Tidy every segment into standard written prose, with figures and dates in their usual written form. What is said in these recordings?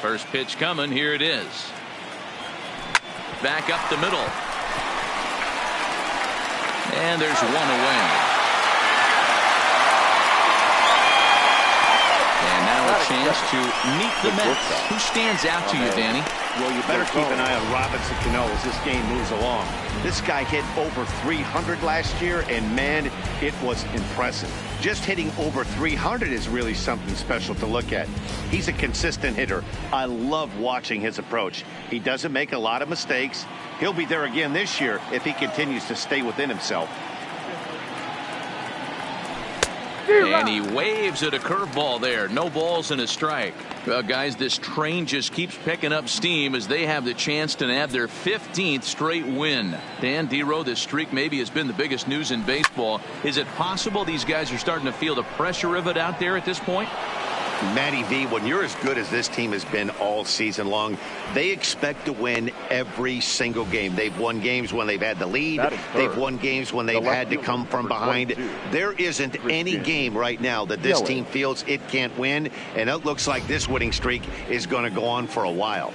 First pitch coming. Here it is. Back up the middle. And there's one away. And now a chance to meet the Mets. Who stands out to you, Danny? Well, you better keep an eye on Robinson Cano as this game moves along. This guy hit over 300 last year, and man, it was impressive. Just hitting over 300 is really something special to look at. He's a consistent hitter. I love watching his approach. He doesn't make a lot of mistakes. He'll be there again this year if he continues to stay within himself. And he waves at a curveball there. No balls and a strike. Well, guys, this train just keeps picking up steam as they have the chance to have their 15th straight win. Dan Dero, this streak maybe has been the biggest news in baseball. Is it possible these guys are starting to feel the pressure of it out there at this point? Matty V, when you're as good as this team has been all season long, they expect to win every single game. They've won games when they've had the lead. They've won games when they've had to come from behind. There isn't any game right now that this team feels it can't win, and it looks like this winning streak is going to go on for a while.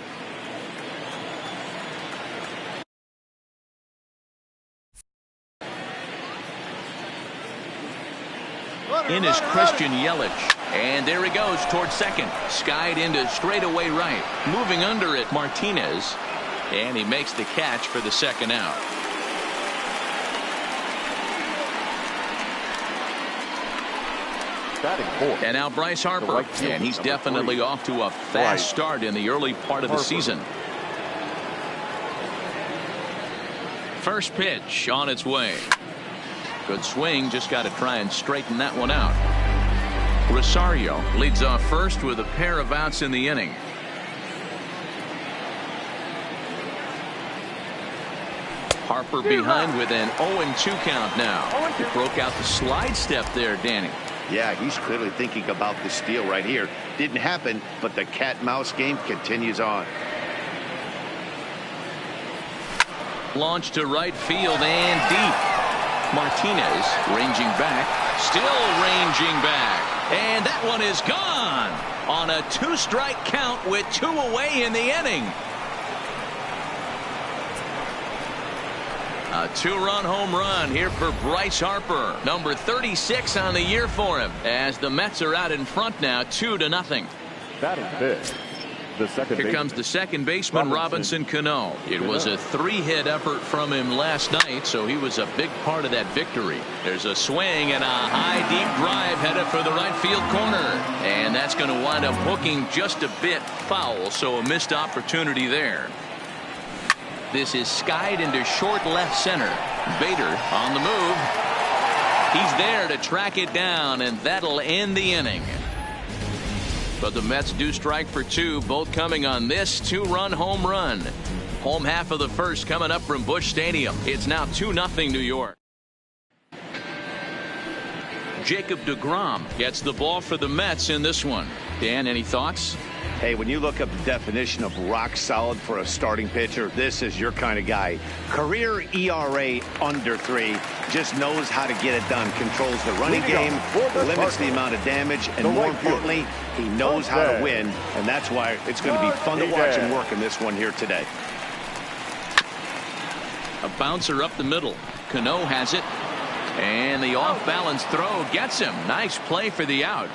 In is Christian Yelich. And there he goes towards second. Skied into straightaway right. Moving under it, Martinez. And he makes the catch for the second out. And now Bryce Harper. And he's definitely off to a fast start in the early part of the season. First pitch on its way. Good swing. Just got to try and straighten that one out. Rosario leads off first with a pair of outs in the inning. Harper behind with an 0-2 count now. He broke out the slide step there, Danny. Yeah, he's clearly thinking about the steal right here. Didn't happen, but the cat-mouse game continues on. Launch to right field and deep. Martinez ranging back, still ranging back, and that one is gone on a 2-strike count with 2 away in the inning. A 2-run home run here for Bryce Harper, number 36 on the year for him, as the Mets are out in front now 2-0. That is big. Here comes the second baseman, Robinson Cano. It was a 3-hit effort from him last night, so he was a big part of that victory. There's a swing and a high deep drive headed for the right field corner, and that's going to wind up hooking just a bit foul, so a missed opportunity there. This is skied into short left center. Bader on the move. He's there to track it down, and that'll end the inning. But the Mets do strike for 2, both coming on this 2-run home run. Home half of the first coming up from Busch Stadium. It's now 2-0 New York. Jacob deGrom gets the ball for the Mets in this one. Dan, any thoughts? Hey, when you look up the definition of rock solid for a starting pitcher, this is your kind of guy. Career ERA under 3, just knows how to get it done. Controls the running game, limits the amount of damage, and more importantly, he knows how to win, and that's why it's going to be fun to watch him work in this one here today. A bouncer up the middle. Cano has it, and the off-balance throw gets him. Nice play for the out.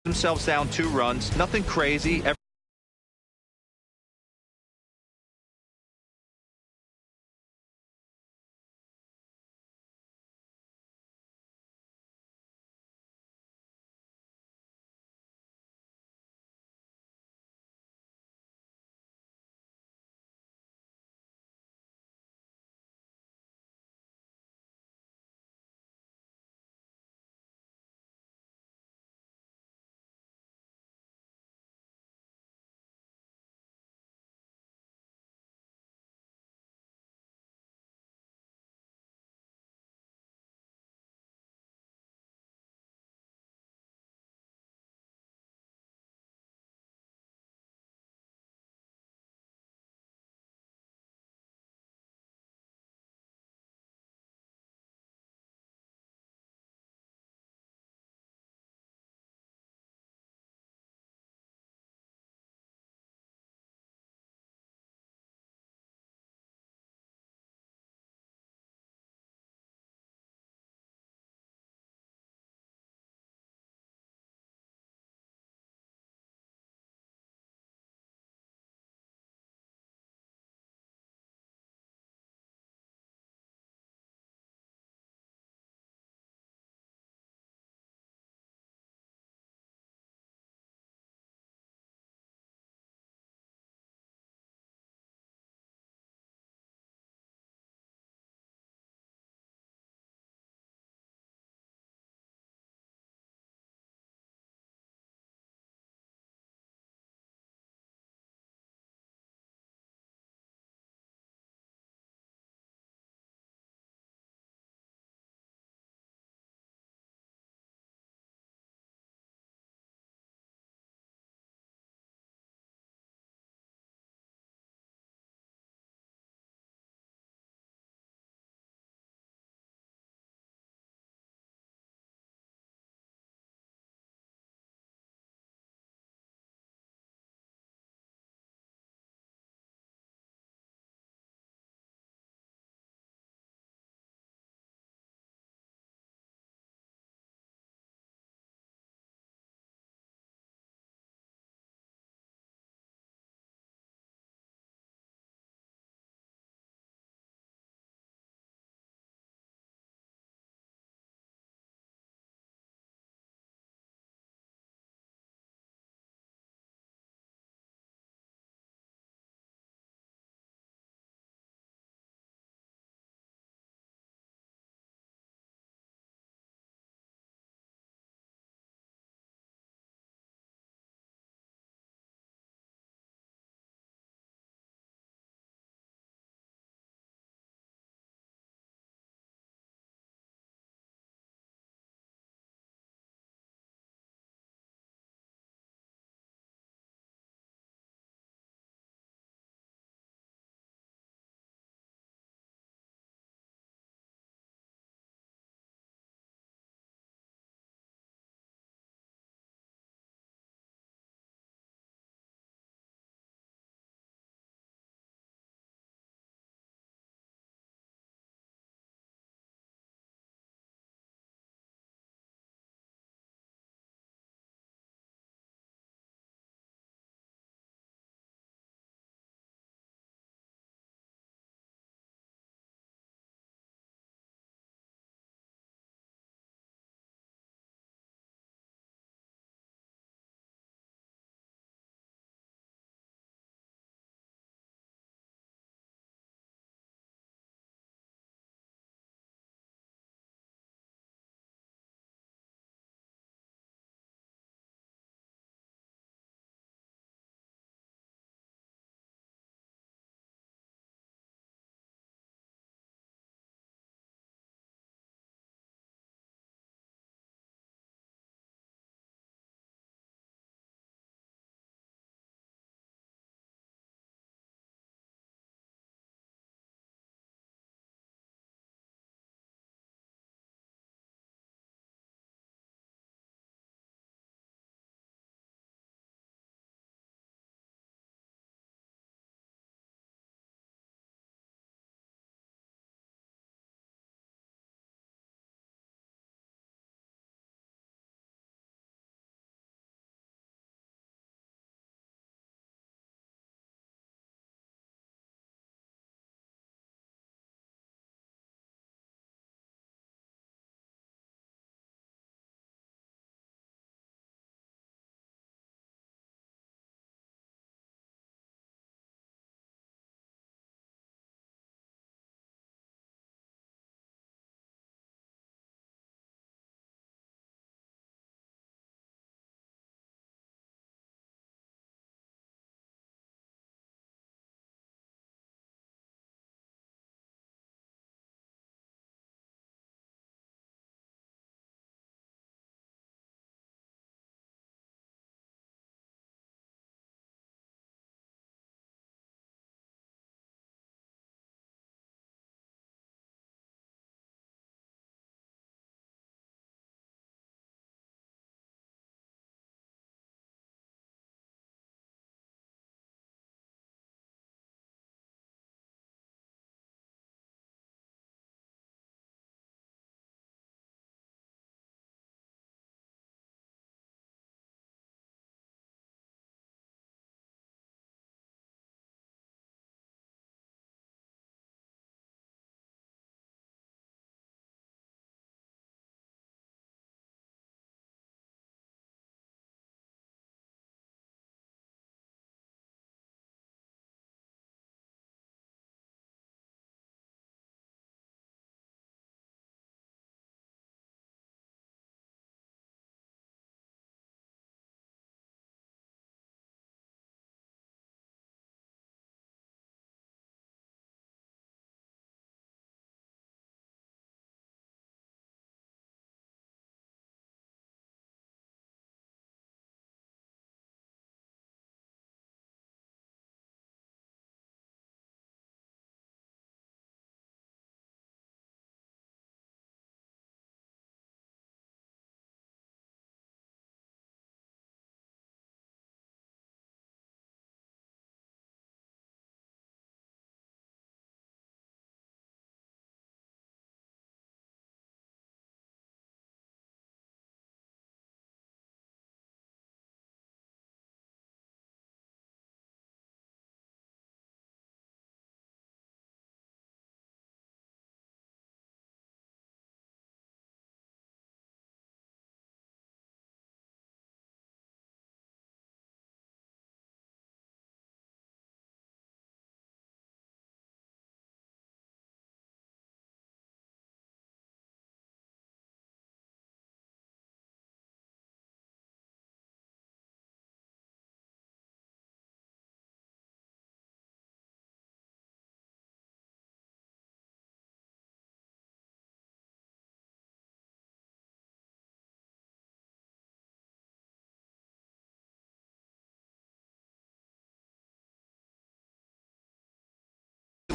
Themselves down 2 runs, nothing crazy.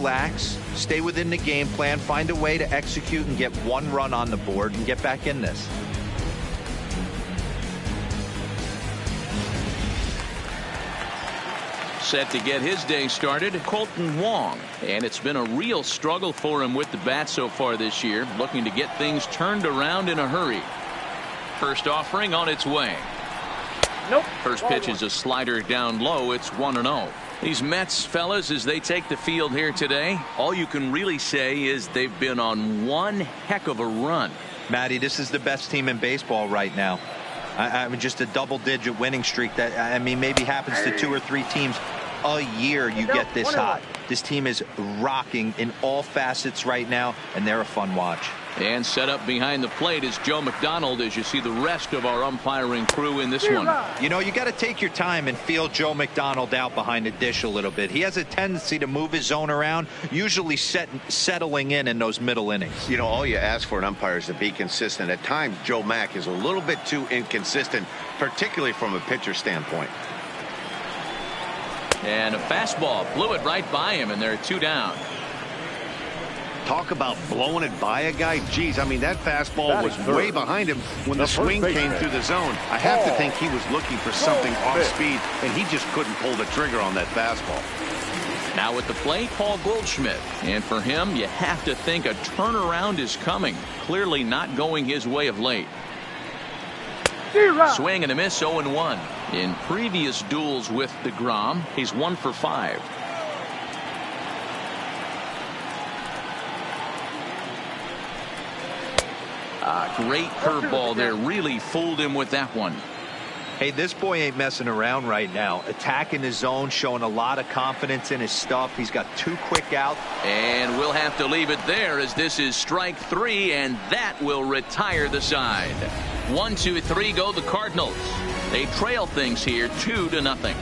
relax, stay within the game plan, find a way to execute and get one run on the board and get back in this. Set to get his day started, Colton Wong. And it's been a real struggle for him with the bat so far this year, looking to get things turned around in a hurry. First offering on its way. Nope. First pitch is a slider down low. It's 1-0. These Mets fellas, as they take the field here today, all you can really say is they've been on one heck of a run. Matty, this is the best team in baseball right now. I mean, just a double-digit winning streak that, I mean, maybe happens to 2 or 3 teams a year you get this hot. This team is rocking in all facets right now, and they're a fun watch. And set up behind the plate is Joe McDonald as you see the rest of our umpiring crew in this one. You know, you got to take your time and feel Joe McDonald out behind the dish a little bit. He has a tendency to move his zone around, usually settling in those middle innings. You know, all you ask for an umpire is to be consistent. At times, Joe Mack is a little bit too inconsistent, particularly from a pitcher standpoint. And a fastball blew it right by him, and there are 2 down. Talk about blowing it by a guy. Geez, I mean, that fastball was way behind him when the swing came through the zone. I have to think he was looking for something off speed, and he just couldn't pull the trigger on that fastball. Now at the plate, Paul Goldschmidt. And for him, you have to think a turnaround is coming. Clearly not going his way of late. Swing and a miss, 0-1. In previous duels with DeGrom, he's 1 for 5. Great curveball there. Really fooled him with that one. Hey, this boy ain't messing around right now. Attacking his zone, showing a lot of confidence in his stuff. He's got 2 quick outs. And we'll have to leave it there as this is strike 3, and that will retire the side. 1, 2, 3 go the Cardinals. They trail things here 2-0.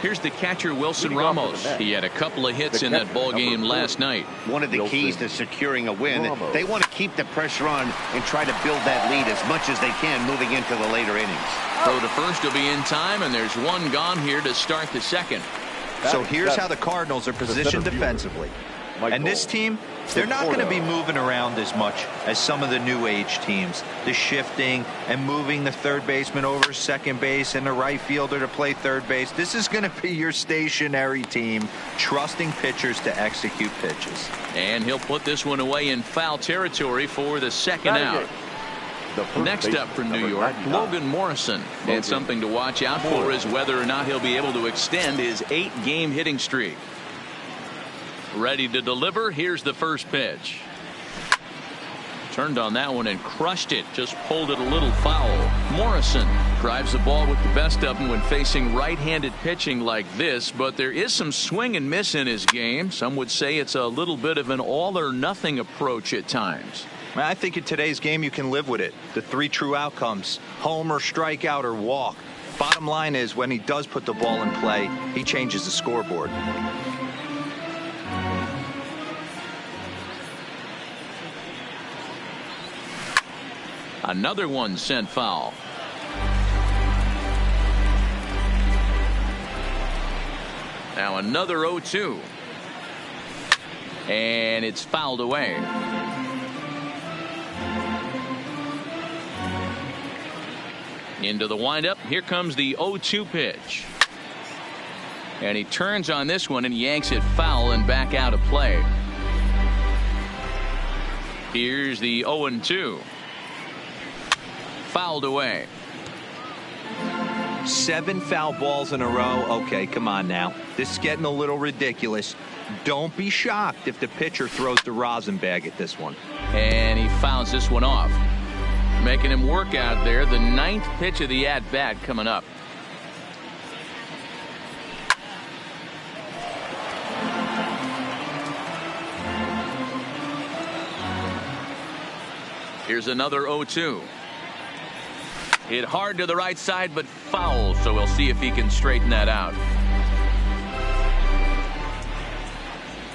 Here's the catcher, Wilson Ramos. He had a couple of hits in that ball game last night. One of the keys to securing a win, they want to keep the pressure on and try to build that lead as much as they can moving into the later innings. Throw to first will be in time, and there's 1 gone here to start the second. So here's how the Cardinals are positioned defensively. And this team, they're not going to be moving around as much as some of the new age teams. The shifting and moving the third baseman over second base and the right fielder to play third base. This is going to be your stationary team, trusting pitchers to execute pitches. And he'll put this one away in foul territory for the second out. Next up for New York, Logan Morrison. And something to watch out for is whether or not he'll be able to extend his 8-game hitting streak. Ready to deliver. Here's the first pitch. Turned on that one and crushed it. Just pulled it a little foul. Morrison drives the ball with the best of them when facing right-handed pitching like this, but there is some swing and miss in his game. Some would say it's a little bit of an all-or-nothing approach at times. I think in today's game you can live with it. The 3 true outcomes: home or strikeout or walk. Bottom line is, when he does put the ball in play, he changes the scoreboard. Another one sent foul. Now another 0-2. And it's fouled away. Into the windup. Here comes the 0-2 pitch. And he turns on this one and yanks it foul and back out of play. Here's the 0-2. Fouled away. 7 foul balls in a row. Okay, come on now. This is getting a little ridiculous. Don't be shocked if the pitcher throws the rosin bag at this one. And he fouls this one off. Making him work out there. The 9th pitch of the at-bat coming up. Here's another 0-2. Hit hard to the right side, but foul, so we'll see if he can straighten that out.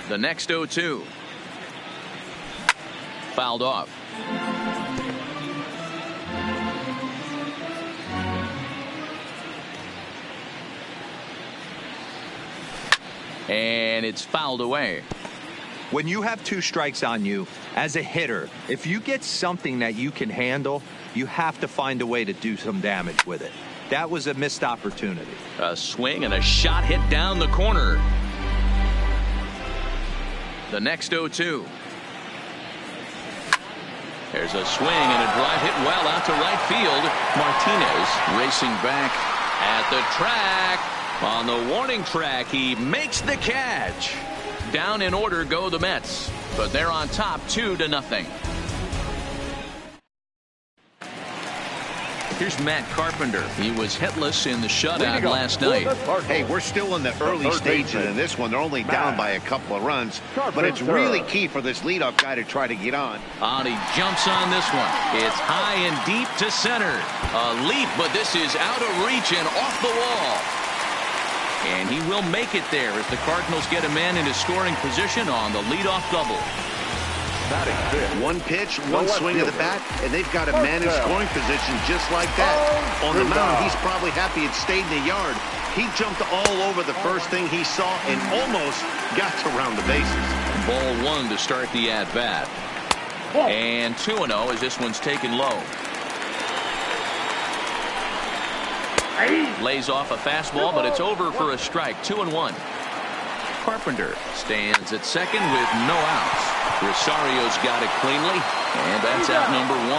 The next 0-2. Fouled off. and it's fouled away. When you have 2 strikes on you, as a hitter, if you get something that you can handle, you have to find a way to do some damage with it. That was a missed opportunity. A swing and a shot hit down the corner. The next 0-2. There's a swing and a drive hit well out to right field. Martinez racing back at the track. On the warning track, he makes the catch. Down in order go the Mets, but they're on top 2-0. Here's Matt Carpenter. He was hitless in the shutout last night. Hey, we're still in the early stages of this one. They're only down by a couple of runs, but it's really key for this leadoff guy to try to get on. He jumps on this one. It's high and deep to center. A leap, but this is out of reach and off the wall. And he will make it there as the Cardinals get a man into scoring position on the leadoff double. One pitch, one swing of the bat, and they've got a man in scoring position just like that. On the mound, he's probably happy it stayed in the yard. He jumped all over the first thing he saw and almost got to round the bases. Ball 1 to start the at-bat. And 2-0 as this one's taken low. Lays off a fastball, but it's over for a strike. 2-1. Carpenter stands at second with no outs. Rosario's got it cleanly, and that's out number 1.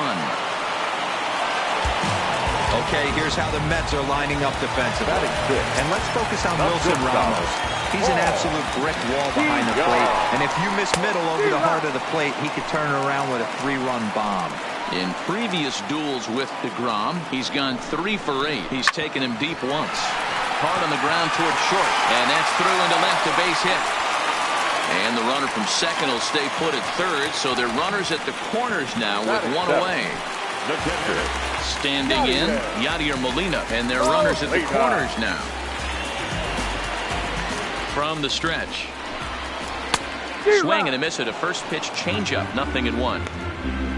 Okay, here's how the Mets are lining up defensively. And let's focus on Wilson Ramos. He's an absolute brick wall behind the plate, and if you miss middle over the heart of the plate, he could turn it around with a 3-run bomb. In previous duels with DeGrom, he's gone 3 for 8. He's taken him deep once. Hard on the ground toward short, and that's through into left, a base hit. And the runner from second will stay put at third, so they're runners at the corners now with 1 away. Standing in, Yadier Molina, and they're runners at the corners now. From the stretch. Swing and a miss at a first pitch changeup, 0-1.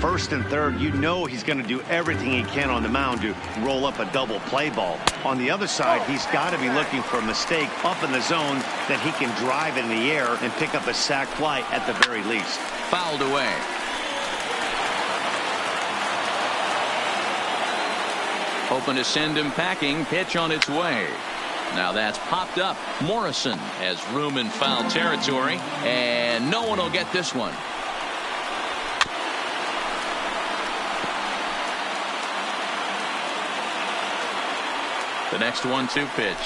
First and third, you know he's going to do everything he can on the mound to roll up a double play ball. On the other side, he's got to be looking for a mistake up in the zone that he can drive in the air and pick up a sac fly at the very least. Fouled away. Hoping to send him packing. Pitch on its way. Now that's popped up. Morrison has room in foul territory, and no one will get this one. The next 1-2 pitch.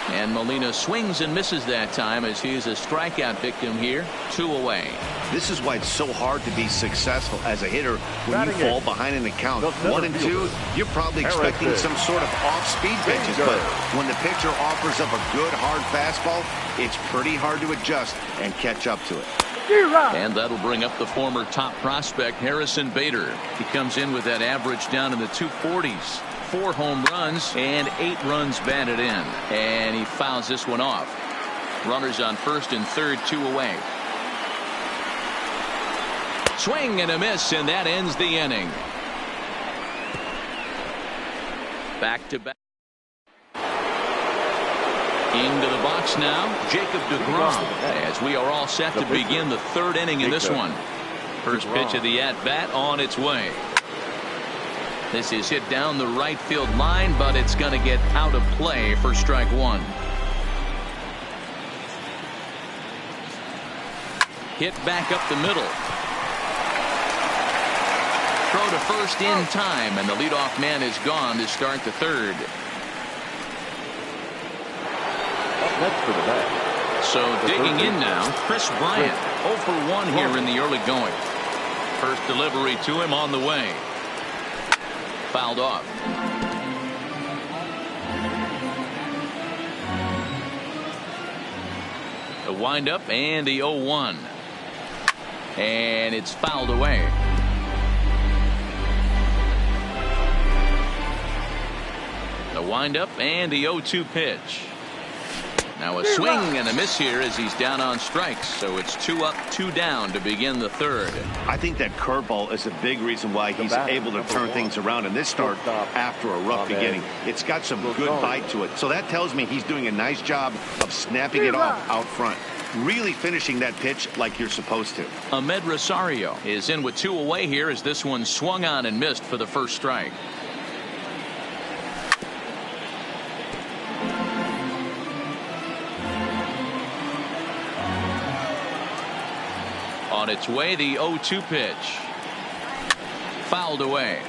And Molina swings and misses that time as he's a strikeout victim here. 2 away. This is why it's so hard to be successful as a hitter when you fall behind in the count. 1 and 2, you're probably expecting some sort of off-speed pitches, but when the pitcher offers up a good hard fastball, it's pretty hard to adjust and catch up to it. And that'll bring up the former top prospect Harrison Bader. He comes in with that average down in the 240s. 4 home runs and 8 runs batted in, and he fouls this one off. Runners on first and third, 2 away. Swing and a miss, and that ends the inning. Back to back. Into the box now, Jacob DeGrom, as we are all set to begin the 3rd inning in this one. First pitch of the at-bat on its way. This is hit down the right field line, but it's going to get out of play for strike 1. Hit back up the middle. Throw to first in time, and the leadoff man is gone to start the 3rd. Next for the bat. So digging in now, Chris Bryant, 0 for 1 here in the early going. First delivery to him on the way. Fouled off. The windup and the 0-1. And it's fouled away. The windup and the 0-2 pitch. Now a swing and a miss here as he's down on strikes. So it's 2 up, 2 down to begin the third. I think that curveball is a big reason why he's able to turn things around in this start after a rough beginning. It's got some good bite to it. So that tells me he's doing a nice job of snapping it off out front. Really finishing that pitch like you're supposed to. Ahmed Rosario is in with 2 away here as this one swung on and missed for the first strike. On its way, the 0-2 pitch. Fouled away.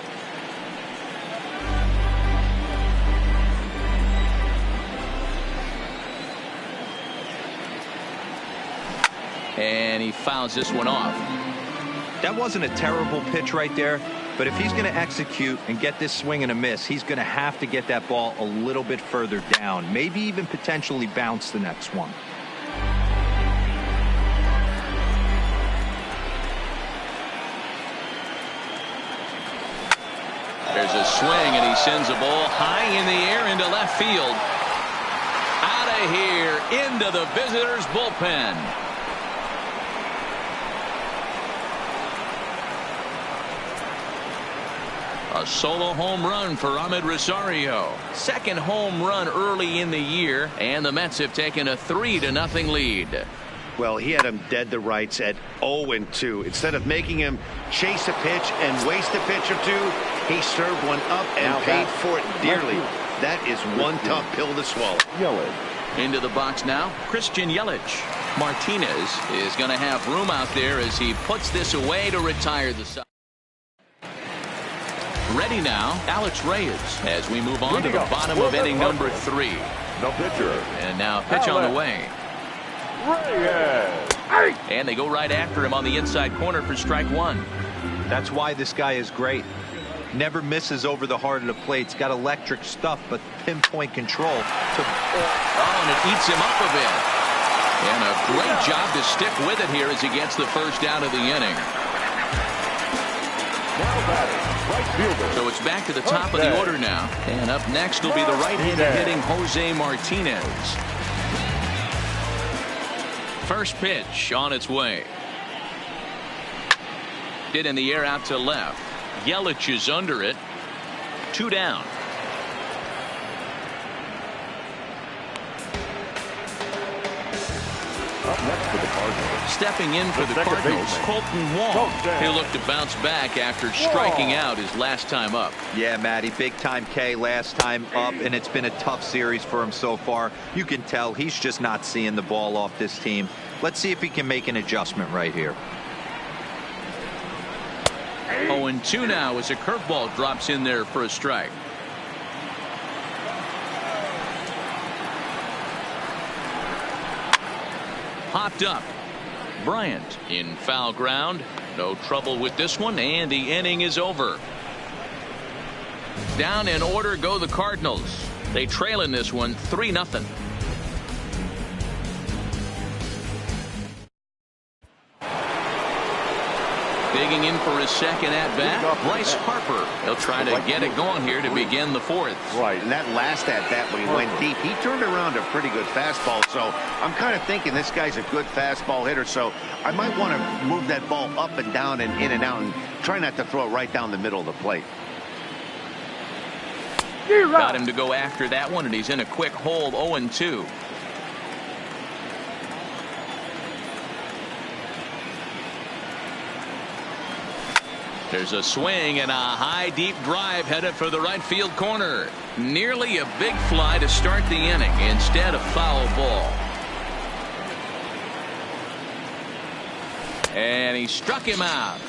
And he fouls this one off. That wasn't a terrible pitch right there, but if he's going to execute and get this swing and a miss, he's going to have to get that ball a little bit further down, maybe even potentially bounce the next one. There's a swing, and he sends a ball high in the air into left field. Out of here, into the visitors' bullpen. A solo home run for Ahmed Rosario. Second home run early in the year, and the Mets have taken a 3-0 lead. Well, he had him dead to rights at 0-2. Instead of making him chase a pitch and waste a pitch or two, he served one up and paid for it dearly. That is one tough pill to swallow. Into the box now, Christian Yelich. Martinez is going to have room out there as he puts this away to retire the side. Ready now, Alex Reyes, as we move on to the bottom of inning number 3. No pitcher. And now pitch on the way. Reyes. And they go right after him on the inside corner for strike 1. That's why this guy is great. Never misses over the heart of the plate. He's got electric stuff, but pinpoint control. Oh, and it eats him up a bit. And a great job to stick with it here as he gets the first out of the inning. So it's back to the top of the order now. And up next will be the right-handed hitting Jose Martinez. First pitch on its way. Hit in the air out to left. Yelich is under it. 2 down. Up next for the Cardinals. Stepping in for the Cardinals, Colton Wong. He'll look to bounce back after striking out his last time up. Yeah, Matty, big time K last time up, and it's been a tough series for him so far. You can tell he's just not seeing the ball off this team. Let's see if he can make an adjustment right here. 0-2 now as a curveball drops in there for a strike. Popped up. Bryant in foul ground. No trouble with this one, and the inning is over. Down in order go the Cardinals. They trail in this one 3-0. Digging in for his second at-bat, Bryce Harper. He'll try to get it going here to begin the 4th. Right, and that last at-bat when he went deep, he turned around a pretty good fastball. So I'm kind of thinking this guy's a good fastball hitter. So I might want to move that ball up and down and in and out and try not to throw it right down the middle of the plate. Got him to go after that one, and he's in a quick hold. 0-2. There's a swing and a high deep drive headed for the right field corner. Nearly a big fly to start the inning. Instead, a foul ball. And he struck him out.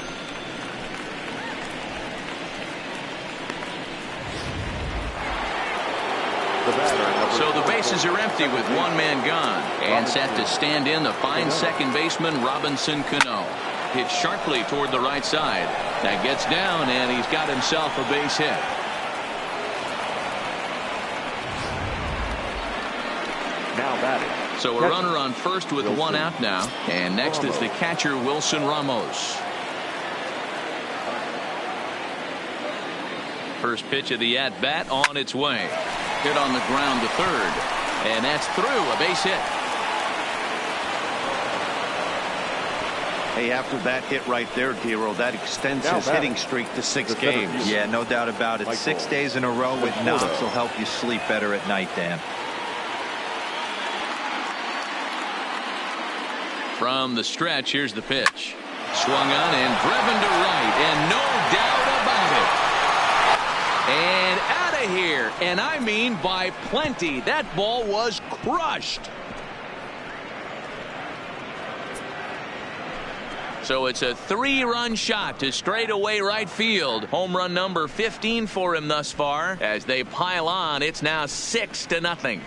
So the bases are empty with one man gone. And set to stand in the fine second baseman Robinson Cano. Hit sharply toward the right side. That gets down, and he's got himself a base hit. Now batting. So a runner on first with one out now. And next is the catcher Wilson Ramos. First pitch of the at-bat on its way. Hit on the ground to third. And that's through, a base hit. Hey, after that hit right there, Dero, that extends his hitting streak to 6 games. Yeah, no doubt about it. 6 days in a row with knocks will help you sleep better at night, Dan. From the stretch, here's the pitch. Swung on and driven to right, and no doubt about it. And out of here, and I mean by plenty. That ball was crushed. So it's a 3-run shot to straightaway right field. Home run number 15 for him thus far. As they pile on, it's now 6-0.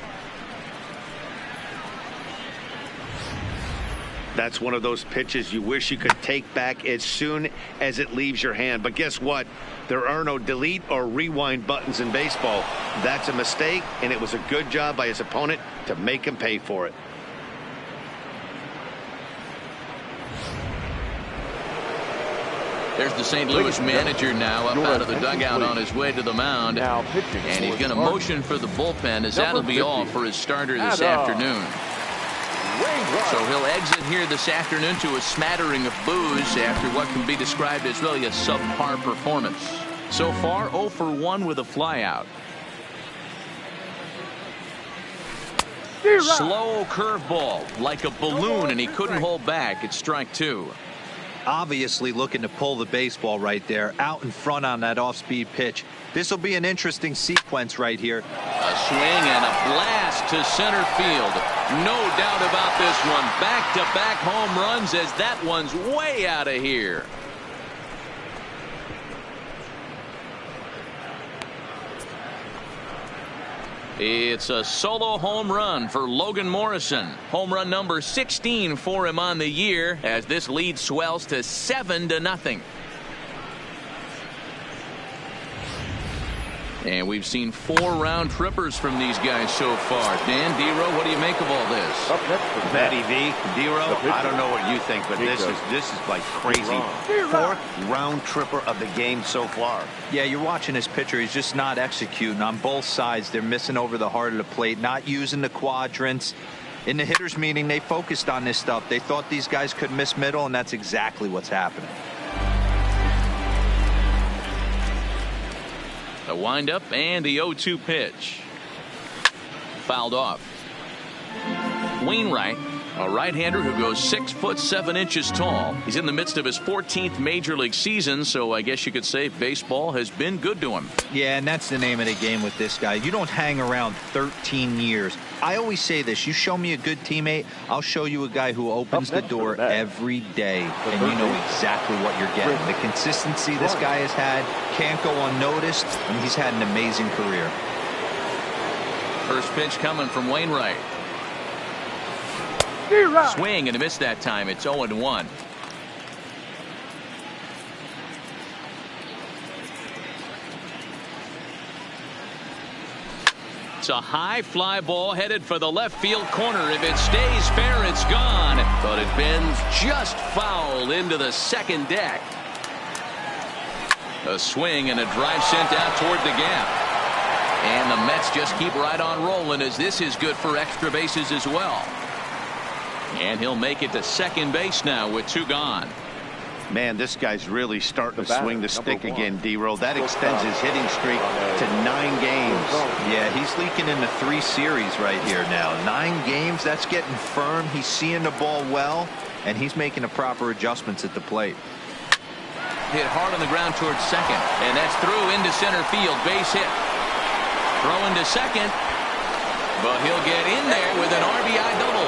That's one of those pitches you wish you could take back as soon as it leaves your hand. But guess what? There are no delete or rewind buttons in baseball. That's a mistake, and it was a good job by his opponent to make him pay for it. There's the St. Louis manager now up out of the dugout on his way to the mound. And he's going to motion for the bullpen, as that'll be all for his starter this afternoon. So he'll exit here this afternoon to a smattering of boos after what can be described as really a subpar performance. So far, 0 for 1 with a flyout. Slow curveball, like a balloon, and he couldn't hold back. It's strike 2. Obviously looking to pull the baseball right there, out in front on that off-speed pitch. This will be an interesting sequence right here. A swing and a blast to center field. No doubt about this one. Back-to-back home runs, as that one's way out of here. It's a solo home run for Logan Morrison. Home run number 16 for him on the year, as this lead swells to 7-0. And we've seen 4 round trippers from these guys so far. Dan, Dero, what do you make of all this? Matty V, Dero, I don't know what you think, but this is like crazy. 4th round tripper of the game so far. Yeah, you're watching this pitcher. He's just not executing on both sides. They're missing over the heart of the plate, not using the quadrants. In the hitters meeting, they focused on this stuff. They thought these guys could miss middle, and that's exactly what's happening. The windup and the 0-2 pitch. Fouled off. Wainwright, a right-hander who goes 6'7" tall. He's in the midst of his 14th major league season, so I guess you could say baseball has been good to him. Yeah, and that's the name of the game with this guy. You don't hang around 13 years. I always say this: you show me a good teammate, I'll show you a guy who opens the door every day, and you know exactly what you're getting. The consistency this guy has had can't go unnoticed, and he's had an amazing career. First pitch coming from Wainwright. Swing and a miss that time. It's 0-1. It's a high fly ball headed for the left field corner. If it stays fair, it's gone. But it bends just foul into the second deck. A swing and a drive sent out toward the gap. And the Mets just keep right on rolling, as this is good for extra bases as well. And he'll make it to second base now with 2 gone. Man, this guy's really starting to swing the stick again, Dero. That extends his hitting streak to 9 games. Yeah, he's leaking into 3 series right here now. 9 games, that's getting firm. He's seeing the ball well, and he's making the proper adjustments at the plate. Hit hard on the ground towards second, and that's through into center field. Base hit. Throw into second, but he'll get in there with an RBI double.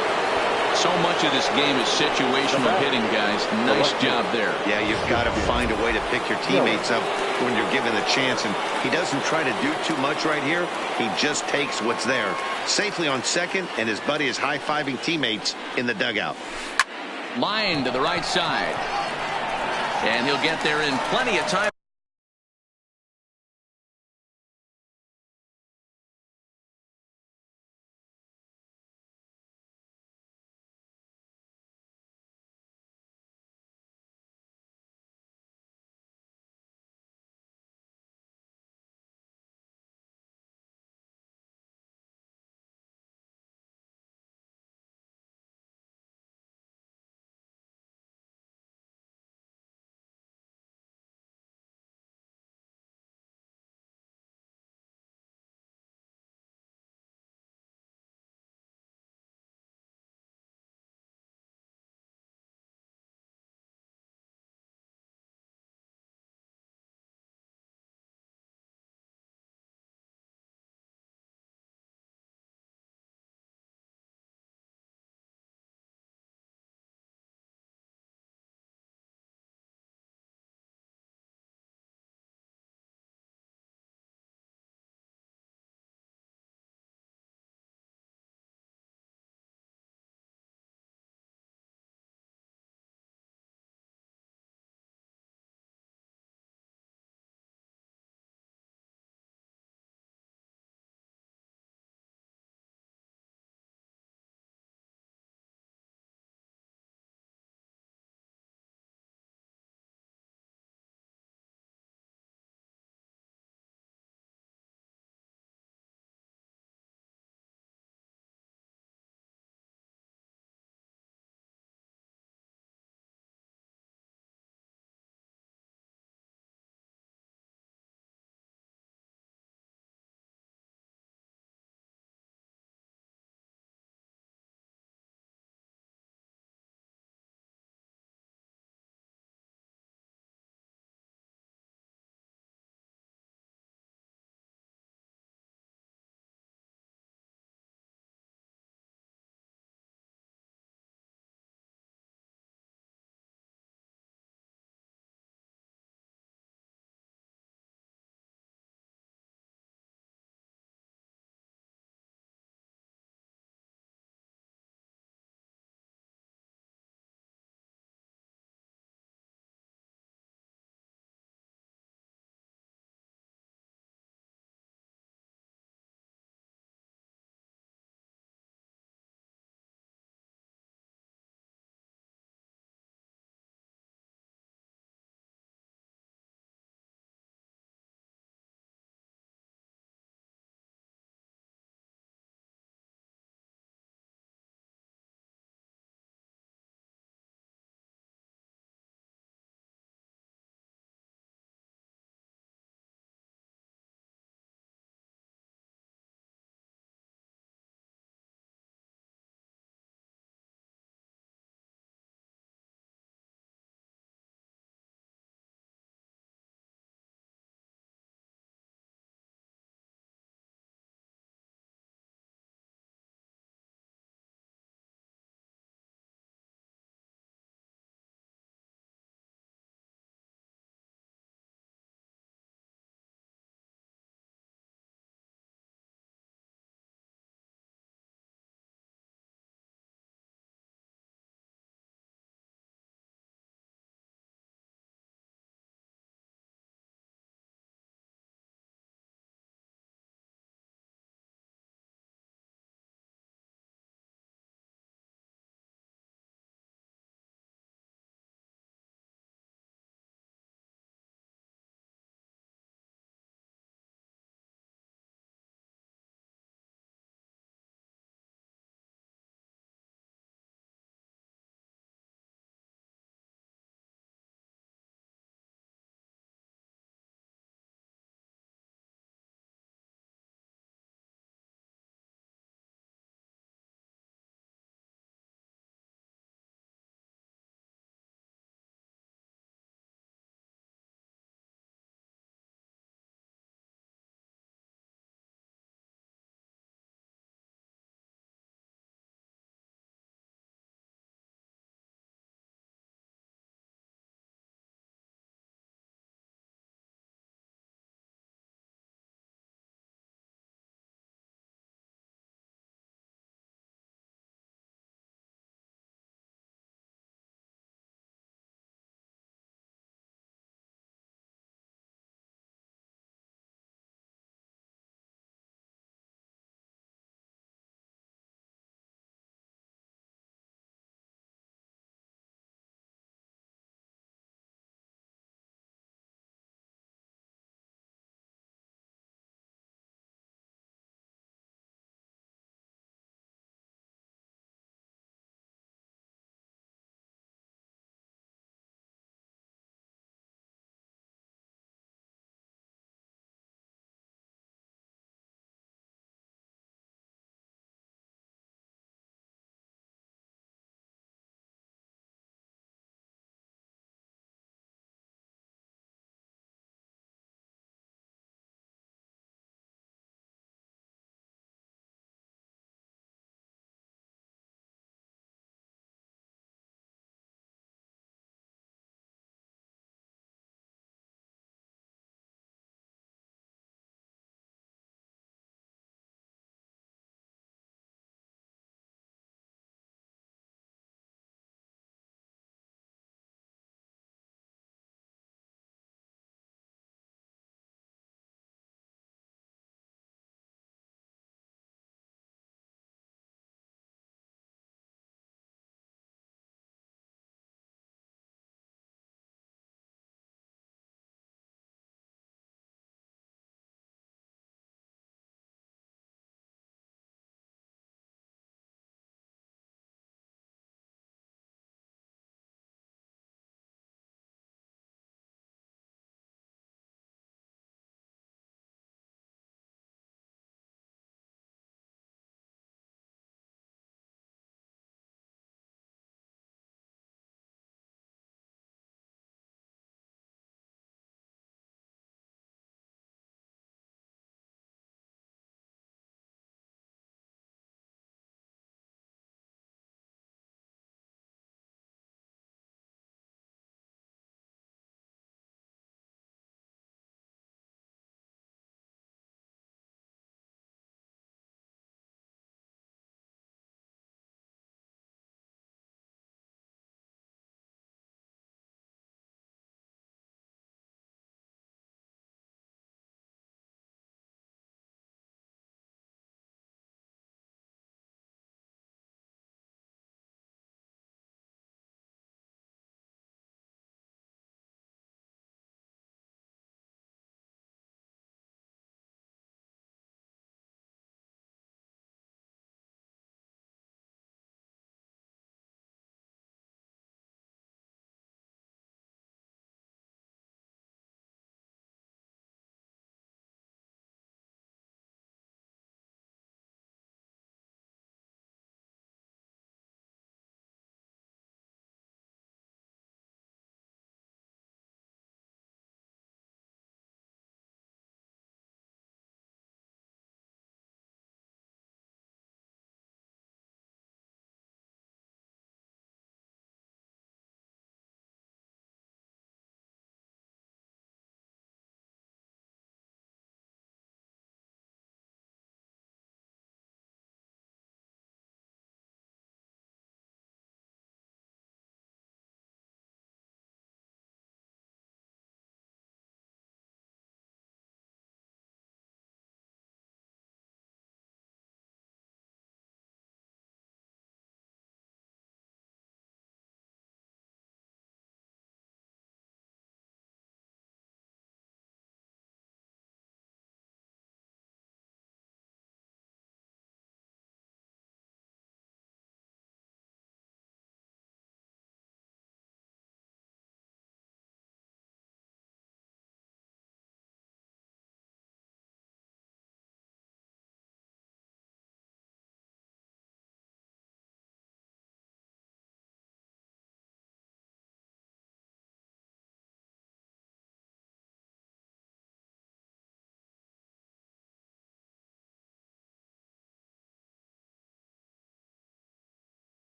So much of this game is situational hitting, guys. Nice job there. Yeah, you've got to find a way to pick your teammates up when you're given the chance, and he doesn't try to do too much right here. He just takes what's there. Safely on second, and his buddy is high-fiving teammates in the dugout. Line to the right side. And he'll get there in plenty of time.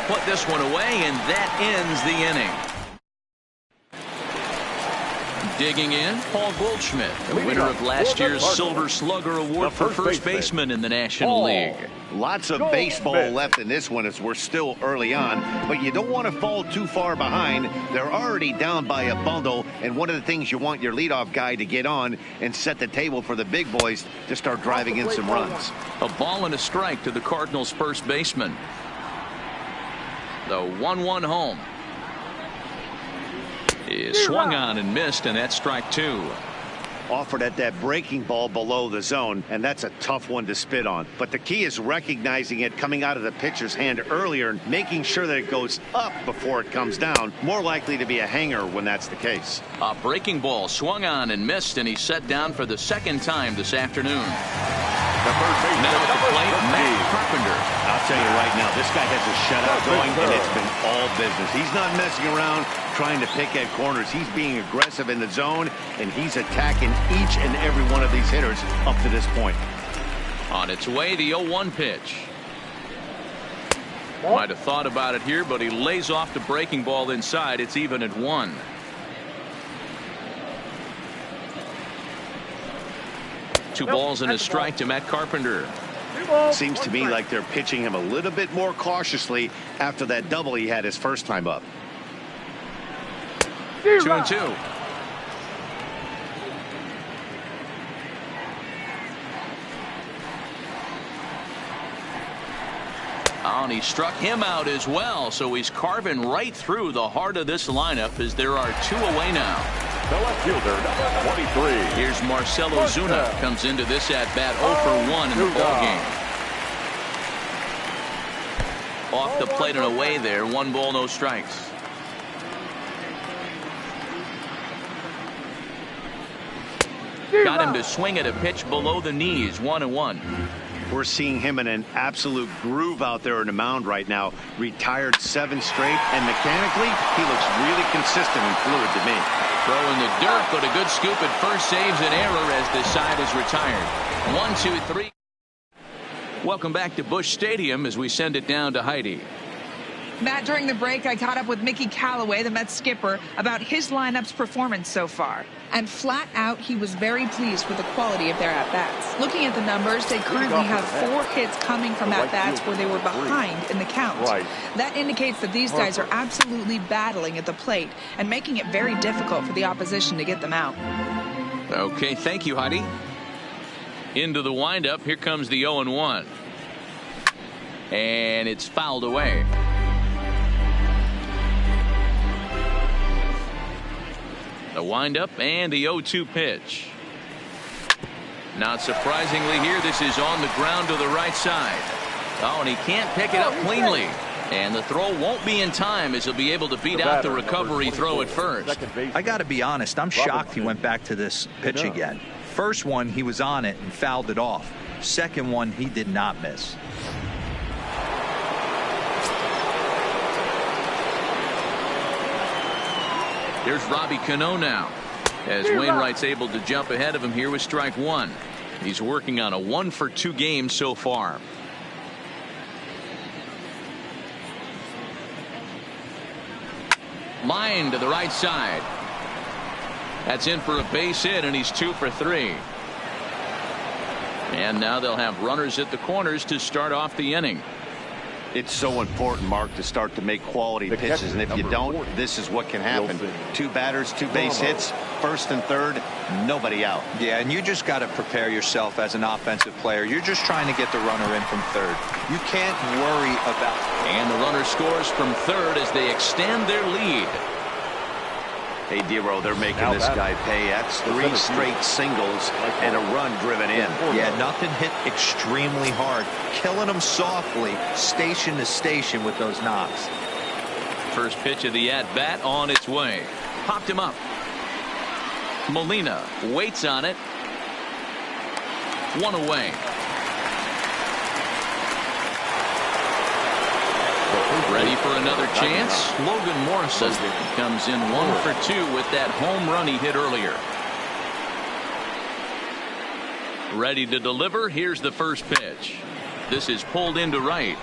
put this one away, and that ends the inning. Digging in, Paul Goldschmidt, the winner of last year's Silver Slugger Award for first baseman in the National League. Lots of baseball left in this one as we're still early on, but you don't want to fall too far behind. They're already down by a bundle, and one of the things you want your leadoff guy to get on and set the table for the big boys to start driving in some runs. A ball and a strike to the Cardinals' first baseman. The 1-1 home is swung on and missed, and that's strike two. Offered at that breaking ball below the zone, and that's a tough one to spit on. But the key is recognizing it coming out of the pitcher's hand earlier and making sure that it goes up before it comes down. More likely to be a hanger when that's the case. A breaking ball swung on and missed, and he's set down for the second time this afternoon. Now at the plate, Matt Carpenter. I'll tell you right now, this guy has a shutout going, and it's been all business. He's not messing around trying to pick at corners. He's being aggressive in the zone, and he's attacking each and every one of these hitters up to this point. On its way, the 0-1 pitch. Might have thought about it here, but he lays off the breaking ball inside. It's even at 1. Two balls and a strike to Matt Carpenter. Seems to me like they're pitching him a little bit more cautiously after that double he had his first time up. 2-2. Oh, and he struck him out as well, so he's carving right through the heart of this lineup as there are two away now. The left fielder, number 23. Here's Marcell Ozuna. Comes into this at bat 0 for 1 in the ballgame. Off the plate and away there. 1 ball, no strikes. Got him to swing at a pitch below the knees. 1-1. We're seeing him in an absolute groove out there in the mound right now. Retired 7 straight, and mechanically, he looks really consistent and fluid to me. Throw in the dirt, but a good scoop at first saves an error as this side is retired. 1, 2, 3. Welcome back to Busch Stadium as we send it down to Heidi. Matt, during the break, I caught up with Mickey Callaway, the Mets skipper, about his lineup's performance so far. And flat out, he was very pleased with the quality of their at-bats. Looking at the numbers, they currently have 4 hits coming from at-bats where they were behind in the count. That indicates that these guys are absolutely battling at the plate and making it very difficult for the opposition to get them out. Okay, thank you, Heidi. Into the windup, here comes the 0-1. And it's fouled away. The windup and the 0-2 pitch. Not surprisingly here, this is on the ground to the right side. Oh, and he can't pick it up cleanly. And the throw won't be in time as he'll be able to beat out the recovery throw at first. I got to be honest, I'm shocked he went back to this pitch again. First one, he was on it and fouled it off. Second one, he did not miss. Here's Robbie Cano now, as Wainwright's able to jump ahead of him here with strike 1. He's working on a 1 for 2 game so far. Line to the right side. That's in for a base hit, and he's 2 for 3. And now they'll have runners at the corners to start off the inning. It's so important, Mark, to start to make quality pitches, and if you don't, this is what can happen. 2 batters, 2 base hits, first and third, nobody out. Yeah, and you just got to prepare yourself as an offensive player. You're just trying to get the runner in from third. You can't worry about it. And the runner scores from third as they extend their lead. Hey, Dero, they're making this guy pay. That's 3 straight singles and a run driven in. Yeah, nothing hit extremely hard. Killing them softly, station to station with those knocks. First pitch of the at-bat on its way. Popped him up. Molina waits on it. 1 away. Ready for another chance. Logan Morrison comes in 1 for 2 with that home run he hit earlier. Ready to deliver. Here's the first pitch. This is pulled into right.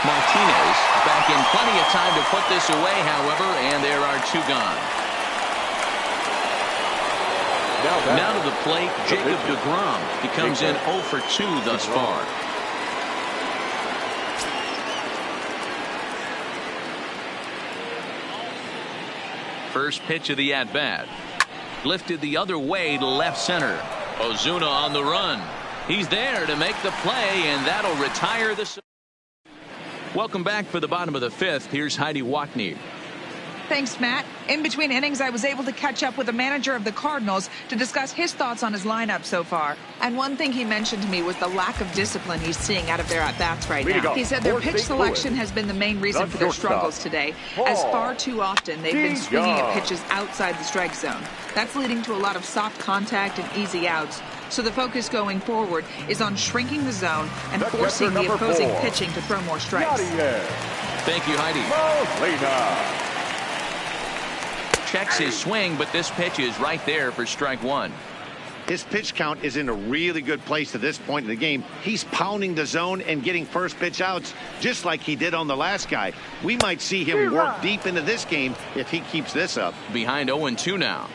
Martinez back in plenty of time to put this away, however, and there are 2 gone. Now to the plate, Jacob deGrom. He comes in 0 for 2 thus far. First pitch of the at-bat. Lifted the other way to left center. Ozuna on the run. He's there to make the play, and that'll retire the... Welcome back for the bottom of the 5th. Here's Heidi Watney. Thanks, Matt. In between innings, I was able to catch up with the manager of the Cardinals to discuss his thoughts on his lineup so far. And one thing he mentioned to me was the lack of discipline he's seeing out of their at-bats right now. He said their pitch selection has been the main reason for their struggles today, as far too often they've been swinging at pitches outside the strike zone. That's leading to a lot of soft contact and easy outs. So the focus going forward is on shrinking the zone and forcing the opposing pitching to throw more strikes. Thank you, Heidi. Checks his swing, but this pitch is right there for strike 1. His pitch count is in a really good place at this point in the game. He's pounding the zone and getting first pitch outs just like he did on the last guy. We might see him work deep into this game if he keeps this up. Behind 0-2 now.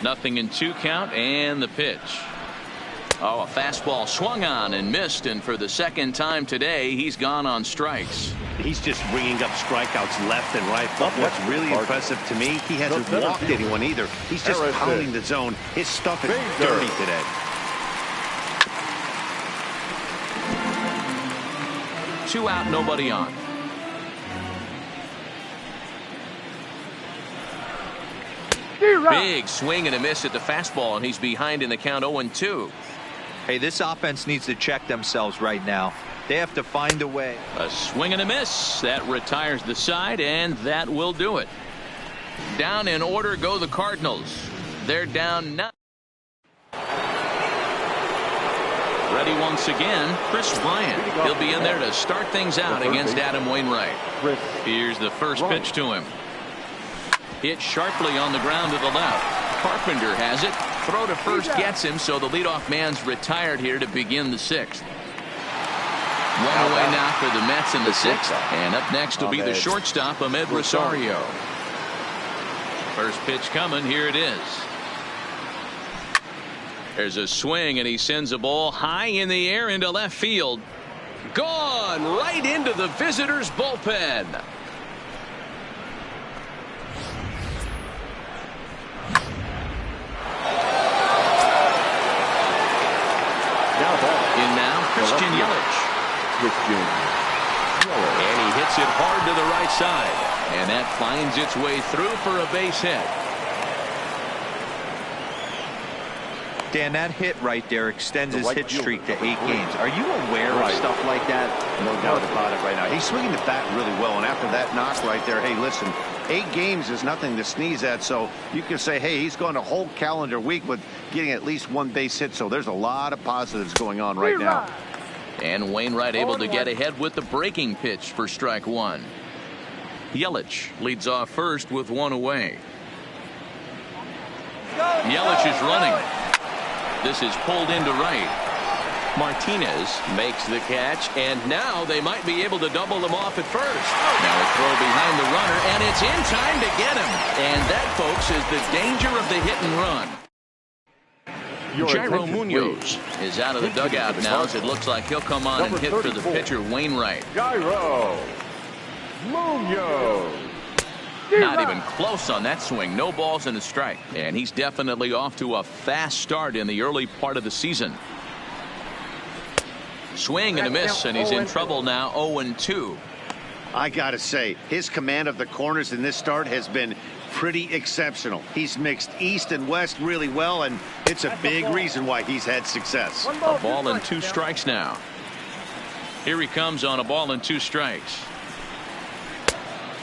0-2 count, and the pitch. Oh, a fastball swung on and missed, and for the second time today, he's gone on strikes. He's just bringing up strikeouts left and right. But what's really impressive to me, he hasn't walked anyone either. He's just pounding the zone. His stuff is dirty today. Two out, nobody on. Big swing and a miss at the fastball, and he's behind in the count 0-2. Hey, this offense needs to check themselves right now. They have to find a way. A swing and a miss. That retires the side, and that will do it. Down in order go the Cardinals. They're down 9. Ready once again, Chris Bryant. He'll be in there to start things out against Adam Wainwright. Here's the first pitch to him. Hit sharply on the ground to the left. Carpenter has it. Throw to first gets him, so the leadoff man's retired here to begin the 6th. One away now for the Mets in the 6th. And up next will be the shortstop, Ahmed Rosario. First pitch coming. Here it is. There's a swing, and he sends a ball high in the air into left field. Gone right into the visitors' bullpen. Christian Yelich. And he hits it hard to the right side. And that finds its way through for a base hit. Dan, that hit right there extends his hit streak to 8 games. Are you aware of stuff like that? No doubt about it right now. He's swinging the bat really well. And after that knock right there, hey, listen, 8 games is nothing to sneeze at. So you can say, hey, he's gone a whole calendar week with getting at least 1 base hit. So there's a lot of positives going on right now. And Wainwright able to get ahead with the breaking pitch for strike 1. Yelich leads off first with 1 away. Yelich is running. This is pulled into right. Martinez makes the catch, and now they might be able to double them off at first. Now a throw behind the runner, and it's in time to get him. And that, folks, is the danger of the hit and run. Jairo Munoz is out of the dugout now, as it looks like he'll come on and hit for the pitcher, Wainwright. Jairo Munoz. Not even close on that swing. No balls and a strike. And he's definitely off to a fast start in the early part of the season. Swing and a miss, and he's in trouble now, 0-2. I gotta say, his command of the corners in this start has been pretty exceptional. He's mixed east and west really well, and it's a big reason why he's had success. A ball and 2 strikes now. Here he comes on a ball and 2 strikes.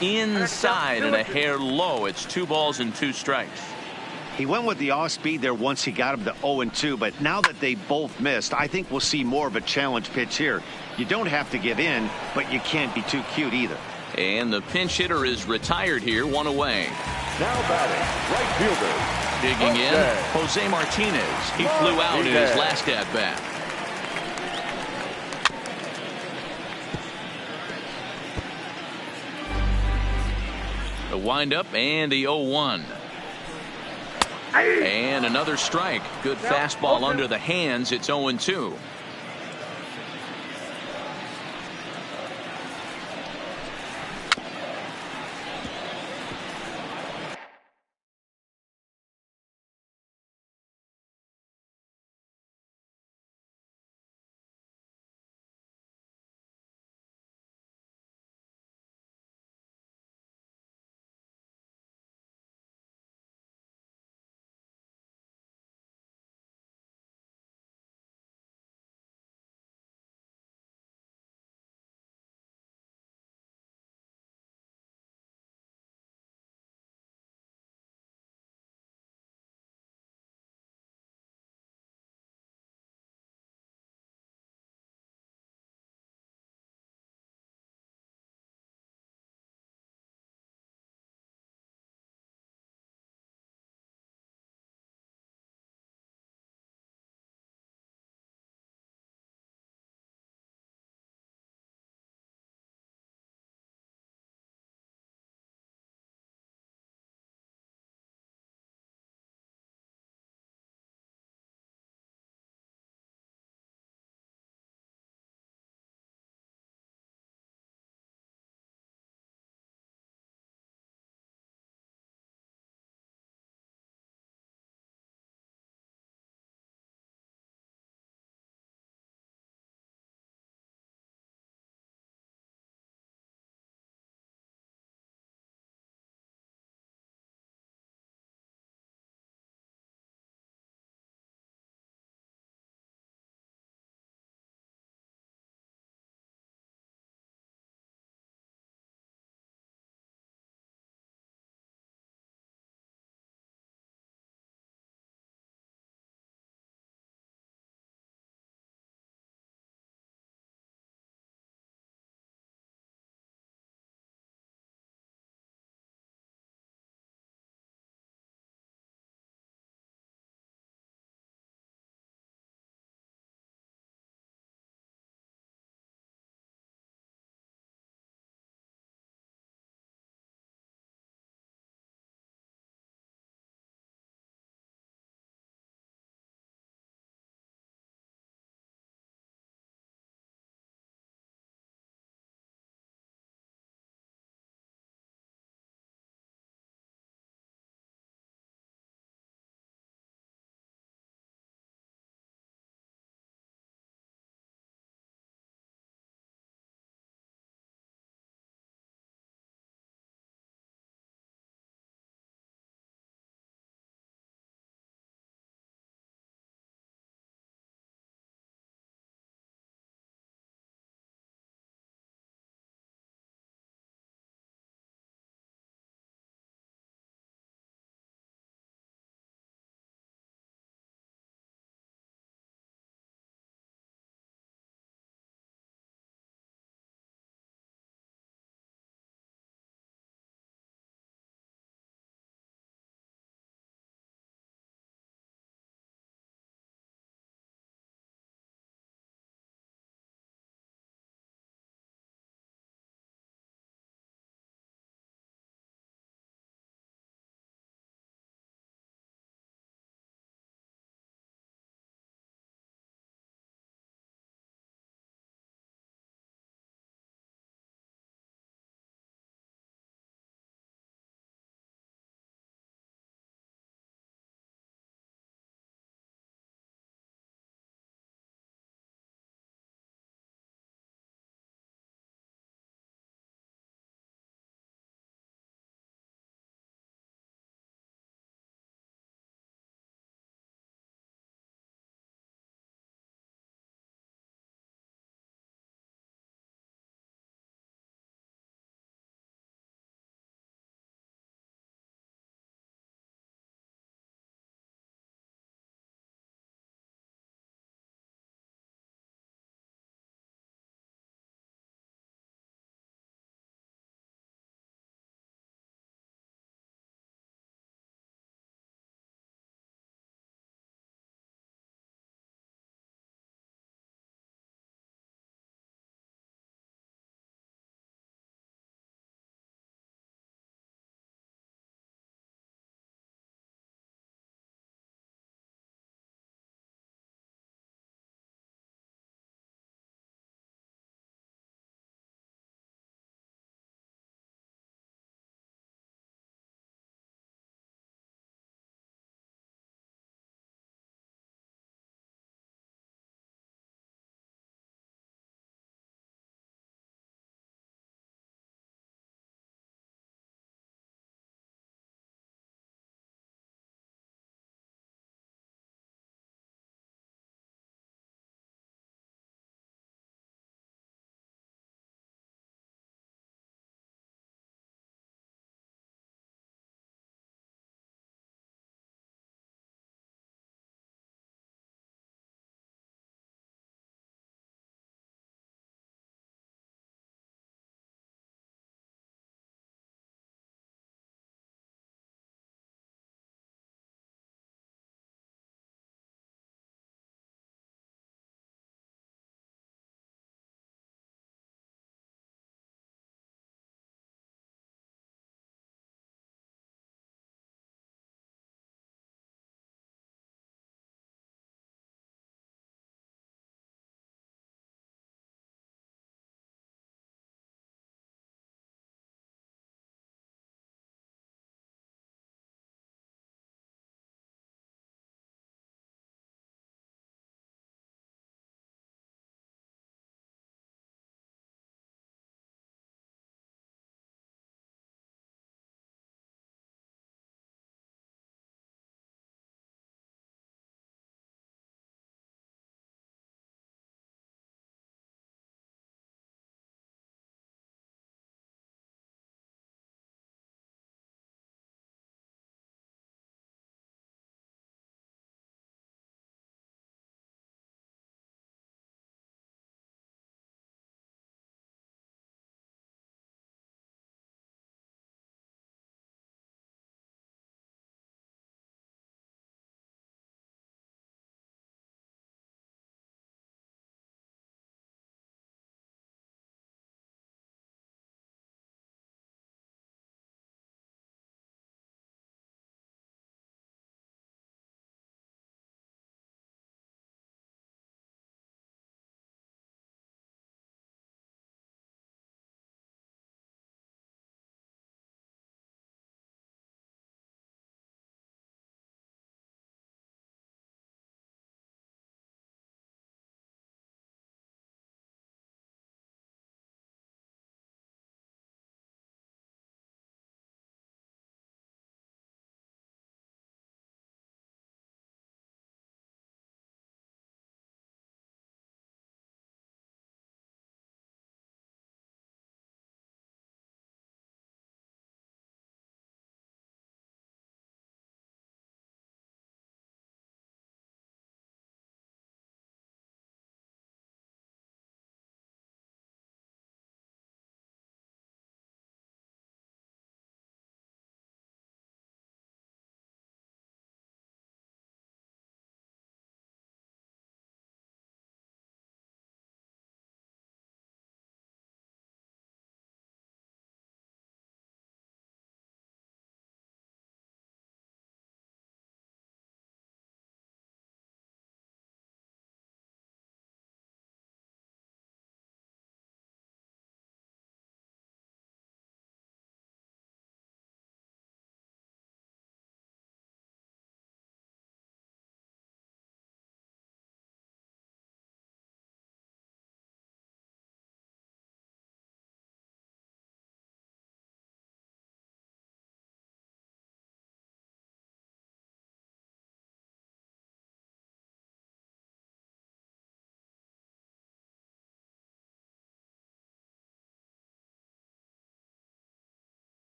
Inside and a hair low. It's 2 balls and 2 strikes. He went with the off speed there once he got him to 0-2, but now that they both missed, I think we'll see more of a challenge pitch here. You don't have to give in, but you can't be too cute either. And the pinch hitter is retired here, 1 away. Now batting, right fielder. Digging in, Jose Martinez. He flew out in his last at-bat. windup and the 0-1. And another strike. Good fastball under the hands. It's 0-2.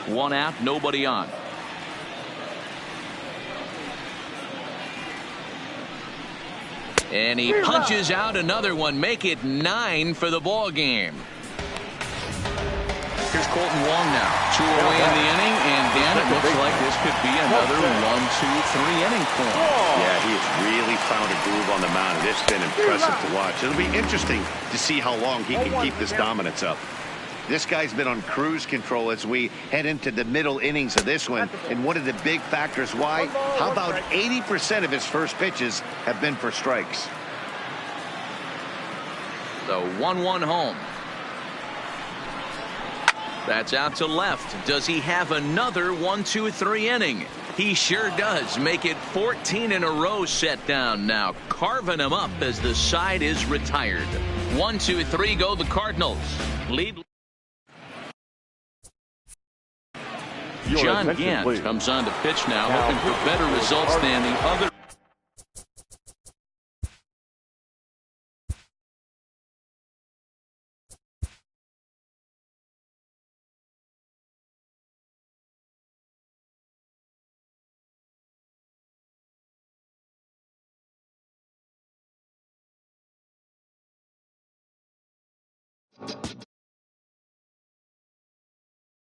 1 out, nobody on. And he punches out another one, make it 9 for the ball game. Here's Colton Wong now. 2 away in the inning, and Dan, it looks like this could be another 1-2-3 inning for him. Yeah, he has really found a groove on the mound. It's been impressive to watch. It'll be interesting to see how long he can keep this dominance up. This guy's been on cruise control as we head into the middle innings of this one. And one of the big factors why, how about 80% of his first pitches have been for strikes? The 1-1 home. That's out to left. Does he have another 1-2-3 inning? He sure does. Make it 14 in a row set down now. Carving him up as the side is retired. 1-2-3 go the Cardinals. Lead. John Gant comes on to pitch now, looking for better results than the other.